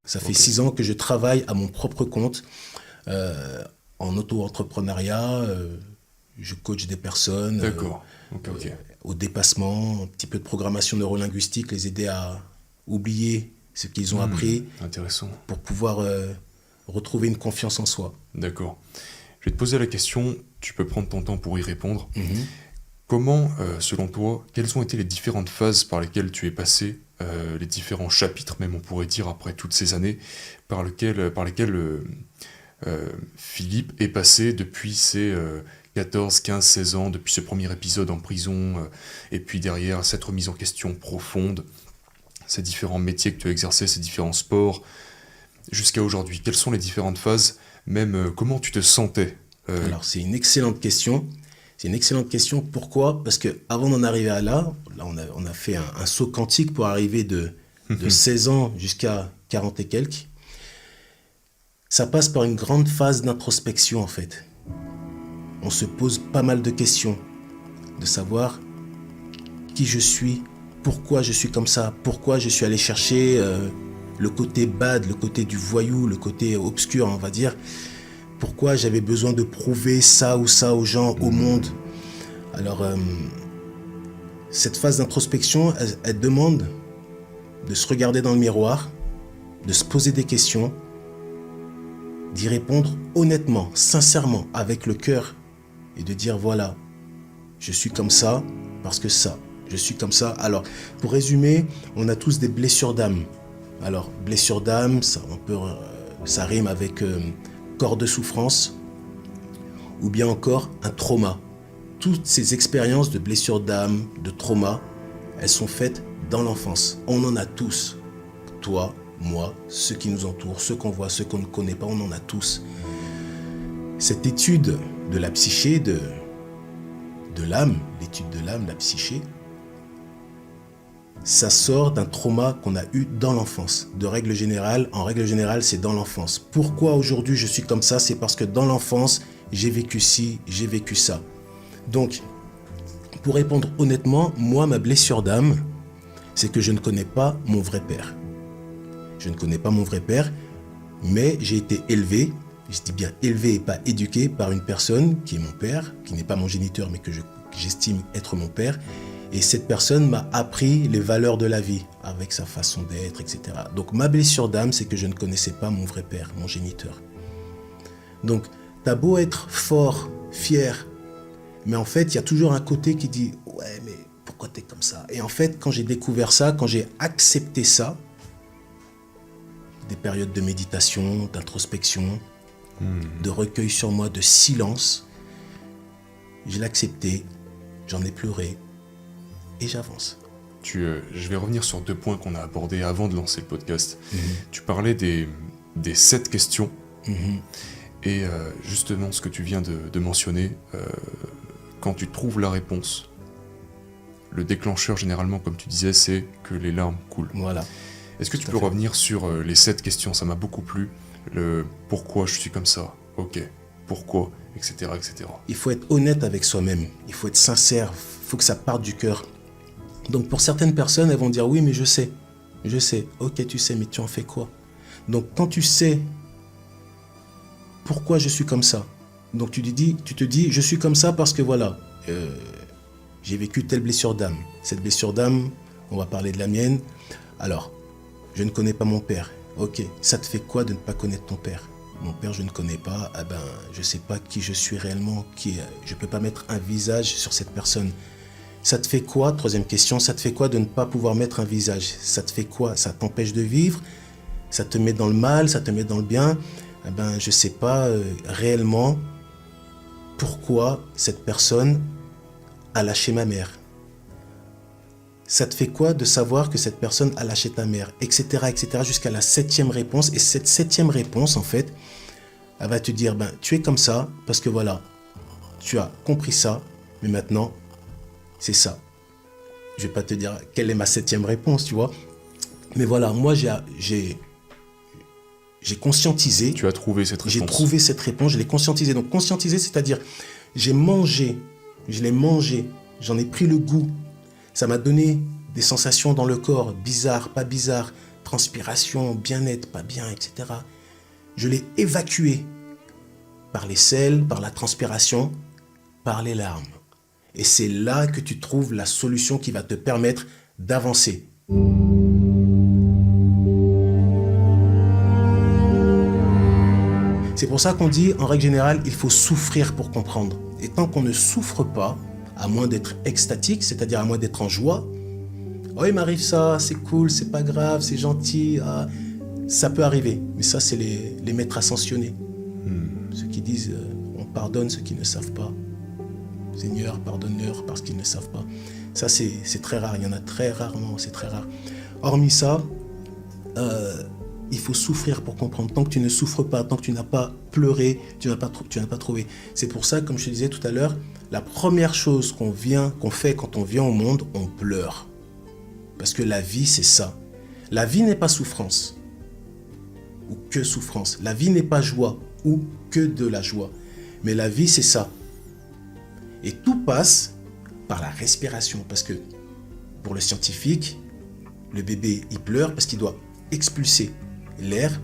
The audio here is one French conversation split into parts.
Ça fait Ok. 6 ans que je travaille à mon propre compte, en auto-entrepreneuriat. Je coach des personnes D'accord. Ok, ok. au dépassement, un petit peu de programmation neurolinguistique, les aider à oublier ce qu'ils ont appris Intéressant. pour pouvoir retrouver une confiance en soi. D'accord. Je vais te poser la question, tu peux prendre ton temps pour y répondre. Mhm. Comment, selon toi, quelles ont été les différentes phases par lesquelles tu es passé, les différents chapitres, même on pourrait dire, après toutes ces années, par lesquels Philippe est passé depuis ses 14, 15, 16 ans, depuis ce premier épisode en prison, et puis derrière cette remise en question profonde, ces différents métiers que tu as exercés, ces différents sports, jusqu'à aujourd'hui. Quelles sont les différentes phases, même comment tu te sentais Alors, c'est une excellente question. C'est une excellente question. Pourquoi? Parce que avant d'en arriver à là, on a fait un saut quantique pour arriver de 16 ans jusqu'à 40 et quelques. Ça passe par une grande phase d'introspection, en fait. On se pose pas mal de questions, de savoir qui je suis, pourquoi je suis comme ça, pourquoi je suis allé chercher le côté bad, le côté du voyou, le côté obscur, on va dire. Pourquoi j'avais besoin de prouver ça ou ça aux gens, au monde. Alors, cette phase d'introspection, elle demande de se regarder dans le miroir, de se poser des questions, d'y répondre honnêtement, sincèrement, avec le cœur, et de dire voilà, je suis comme ça parce que ça, je suis comme ça. Alors, pour résumer, on a tous des blessures d'âme. Alors, blessure d'âme, ça rime avec corps de souffrance, ou bien encore un trauma. Toutes ces expériences de blessures d'âme, de trauma, elles sont faites dans l'enfance. On en a tous. Toi, moi, ceux qui nous entourent, ceux qu'on voit, ceux qu'on ne connaît pas, on en a tous. Cette étude de la psyché, de l'âme, l'étude de l'âme, la psyché, ça sort d'un trauma qu'on a eu dans l'enfance. En règle générale, c'est dans l'enfance. Pourquoi aujourd'hui je suis comme ça? C'est parce que dans l'enfance, j'ai vécu ci, j'ai vécu ça. Donc, pour répondre honnêtement, moi, ma blessure d'âme, c'est que je ne connais pas mon vrai père. Je ne connais pas mon vrai père, mais j'ai été élevé, je dis bien élevé et pas éduqué, par une personne qui est mon père, qui n'est pas mon géniteur, mais que j'estime être mon père. Et cette personne m'a appris les valeurs de la vie, avec sa façon d'être, etc. Donc ma blessure d'âme, c'est que je ne connaissais pas mon vrai père, mon géniteur. Donc, t'as beau être fort, fier, mais en fait, il y a toujours un côté qui dit « Ouais, mais pourquoi t'es comme ça ?» Et en fait, quand j'ai découvert ça, quand j'ai accepté ça, des périodes de méditation, d'introspection, de recueil sur moi, de silence, je l'ai accepté, j'en ai pleuré et j'avance. Je vais revenir sur 2 points qu'on a abordés avant de lancer le podcast. Tu parlais des 7 questions. Et justement, ce que tu viens de mentionner, quand tu trouves la réponse, le déclencheur, généralement, comme tu disais, c'est que les larmes coulent. Voilà. Est-ce que tu peux revenir sur les 7 questions? Ça m'a beaucoup plu. Le pourquoi je suis comme ça, ok, pourquoi, etc., etc. Il faut être honnête avec soi-même, il faut être sincère, il faut que ça parte du cœur. Donc pour certaines personnes, elles vont dire oui, mais je sais, ok, tu sais, mais tu en fais quoi? Donc quand tu sais pourquoi je suis comme ça, donc tu te dis, je suis comme ça parce que voilà, j'ai vécu telle blessure d'âme. Cette blessure d'âme, on va parler de la mienne. Alors, je ne connais pas mon père. Ok, ça te fait quoi de ne pas connaître ton père? Mon père, je ne connais pas. Ah ben, je ne sais pas qui je suis réellement. Je ne peux pas mettre un visage sur cette personne. Ça te fait quoi? Troisième question, ça te fait quoi de ne pas pouvoir mettre un visage? Ça te fait quoi? Ça t'empêche de vivre? Ça te met dans le mal? Ça te met dans le bien? Eh ben, je ne sais pas réellement pourquoi cette personne a lâché ma mère. Ça te fait quoi de savoir que cette personne a lâché ta mère, etc., etc., jusqu'à la 7e réponse. Et cette 7e réponse, en fait, elle va te dire, ben, tu es comme ça parce que voilà, tu as compris ça, mais maintenant, c'est ça. Je vais pas te dire quelle est ma 7e réponse, tu vois. Mais voilà, moi, j'ai conscientisé. Tu as trouvé cette réponse. J'ai trouvé cette réponse, je l'ai conscientisée. Donc, conscientiser, c'est-à-dire, je l'ai mangé, j'en ai pris le goût. Ça m'a donné des sensations dans le corps, bizarres, pas bizarres, transpiration, bien-être, pas bien, etc. Je l'ai évacué par les selles, par la transpiration, par les larmes. Et c'est là que tu trouves la solution qui va te permettre d'avancer. C'est pour ça qu'on dit, en règle générale, il faut souffrir pour comprendre. Et tant qu'on ne souffre pas, à moins d'être extatique, c'est-à-dire à moins d'être en joie, « Oh, il m'arrive ça, c'est cool, c'est pas grave, c'est gentil, ah, ça peut arriver. » Mais ça, c'est les maîtres ascensionnés. Ceux qui disent on pardonne ceux qui ne savent pas. Seigneur, pardonne-leur parce qu'ils ne savent pas. Ça, c'est très rare. Il y en a très rarement, c'est très rare. Hormis ça, il faut souffrir pour comprendre. Tant que tu ne souffres pas, tant que tu n'as pas pleuré, tu n'as pas trouvé. C'est pour ça, comme je te disais tout à l'heure, la première chose qu'on fait quand on vient au monde, on pleure. Parce que la vie, c'est ça. La vie n'est pas souffrance ou que souffrance. La vie n'est pas joie ou que de la joie. Mais la vie, c'est ça. Et tout passe par la respiration. Parce que pour le scientifique, le bébé, il pleure parce qu'il doit expulser l'air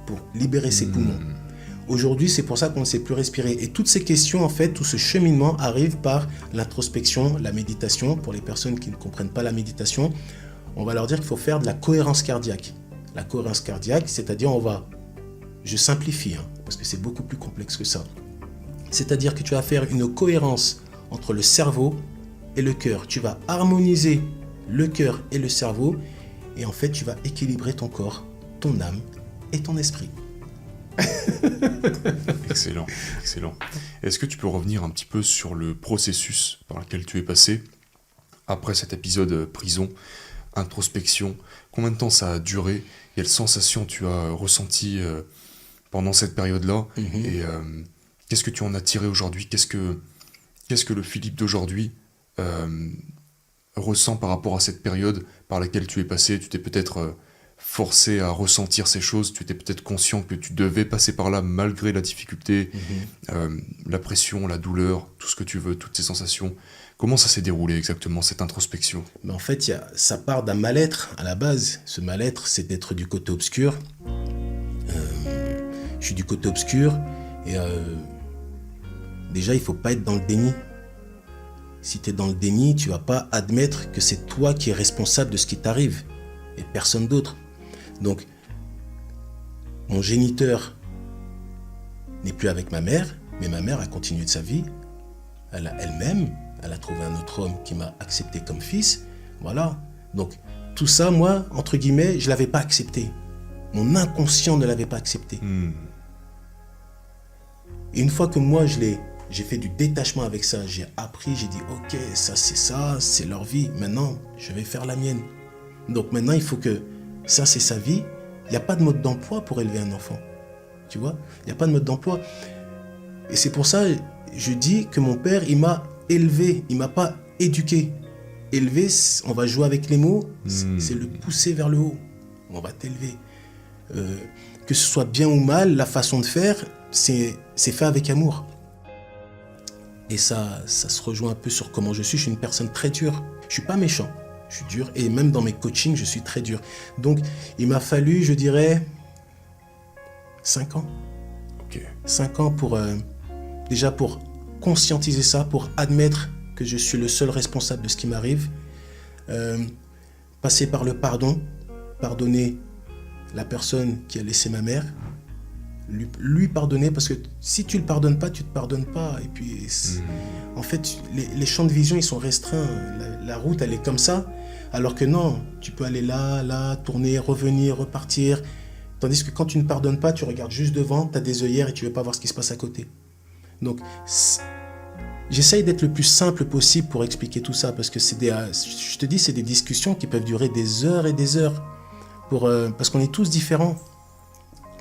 pour libérer ses poumons. Aujourd'hui, c'est pour ça qu'on ne sait plus respirer. Et toutes ces questions, en fait, tout ce cheminement arrive par l'introspection, la méditation. Pour les personnes qui ne comprennent pas la méditation, on va leur dire qu'il faut faire de la cohérence cardiaque. La cohérence cardiaque, c'est-à-dire je simplifie, parce que c'est beaucoup plus complexe que ça. C'est-à-dire que tu vas faire une cohérence entre le cerveau et le cœur. Tu vas harmoniser le cœur et le cerveau et en fait, tu vas équilibrer ton corps, ton âme et ton esprit. Excellent, excellent. Est-ce que tu peux revenir un petit peu sur le processus par lequel tu es passé après cet épisode prison, introspection? Combien de temps ça a duré? Quelles sensations tu as ressenties pendant cette période-là? Et qu'est-ce que tu en as tiré aujourd'hui? Qu'est-ce que le Philippe d'aujourd'hui ressent par rapport à cette période par laquelle tu es passé? Tu t'es peut-être forcé à ressentir ces choses, tu étais peut-être conscient que tu devais passer par là malgré la difficulté, la pression, la douleur, tout ce que tu veux, toutes ces sensations. Comment ça s'est déroulé exactement, cette introspection? Mais en fait, ça part d'un mal-être à la base. Ce mal-être, c'est d'être du côté obscur. Je suis du côté obscur et déjà, il ne faut pas être dans le déni. Si tu es dans le déni, tu ne vas pas admettre que c'est toi qui es responsable de ce qui t'arrive et personne d'autre. Donc, mon géniteur n'est plus avec ma mère, mais ma mère a continué de sa vie. Elle a trouvé un autre homme qui m'a accepté comme fils. Voilà. Donc, tout ça, moi, entre guillemets, je ne l'avais pas accepté. Mon inconscient ne l'avait pas accepté. Et une fois que moi, j'ai fait du détachement avec ça, j'ai appris, j'ai dit, ok, ça, c'est leur vie. Maintenant, je vais faire la mienne. Donc maintenant, il faut que ça, c'est sa vie. Il n'y a pas de mode d'emploi pour élever un enfant. Tu vois? Il n'y a pas de mode d'emploi. Et c'est pour ça, je dis que mon père, il m'a élevé. Il ne m'a pas éduqué. Élever, on va jouer avec les mots, c'est le pousser vers le haut. On va t'élever. Que ce soit bien ou mal, la façon de faire, c'est fait avec amour. Et ça se rejoint un peu sur comment je suis. Je suis une personne très dure. Je ne suis pas méchant. Je suis dur. Et même dans mes coachings, je suis très dur. Donc, il m'a fallu, je dirais, 5 ans. Ok. 5 ans déjà pour conscientiser ça, pour admettre que je suis le seul responsable de ce qui m'arrive. Passer par le pardon. Pardonner la personne qui a laissé ma mère. Lui pardonner, parce que si tu le pardonnes pas, tu te pardonnes pas. Et puis, en fait, les champs de vision, ils sont restreints. La route, elle est comme ça. Alors que non, tu peux aller là, tourner, revenir, repartir. Tandis que quand tu ne pardonnes pas, tu regardes juste devant, tu as des œillères et tu veux pas voir ce qui se passe à côté. Donc, j'essaye d'être le plus simple possible pour expliquer tout ça, parce que c'est des discussions qui peuvent durer des heures et des heures. Parce qu'on est tous différents.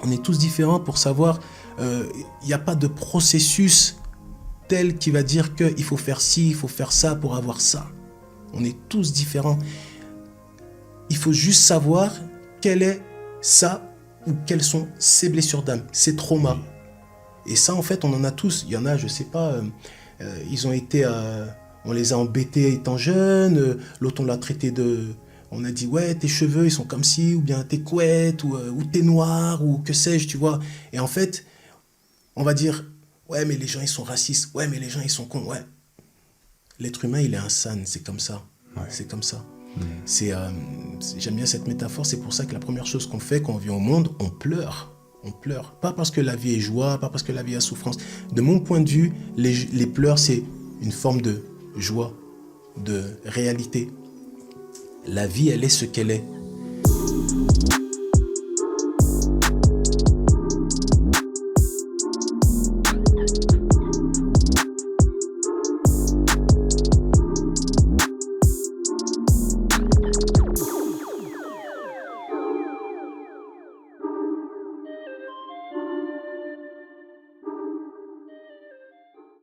On est tous différents pour savoir, il n'y a pas de processus tel qui va dire qu'il faut faire ci, il faut faire ça pour avoir ça. On est tous différents. Il faut juste savoir quel est ça ou quelles sont ces blessures d'âme, ces traumas. Et ça, en fait, on en a tous. Il y en a, je ne sais pas, ils ont été, on les a embêtés étant jeunes, l'autre on l'a traité On a dit, ouais, tes cheveux, ils sont comme ci, ou bien t'es couette, ou t'es noir, ou que sais-je, tu vois. Et en fait, on va dire, ouais, mais les gens, ils sont racistes. Ouais, mais les gens, ils sont cons. Ouais. L'être humain, il est insane, c'est comme ça. Ouais. C'est comme ça. J'aime bien cette métaphore, c'est pour ça que la première chose qu'on fait quand on vient au monde, on pleure. On pleure. Pas parce que la vie est joie, pas parce que la vie a souffrance. De mon point de vue, les pleurs, c'est une forme de joie, de réalité. La vie, elle est ce qu'elle est.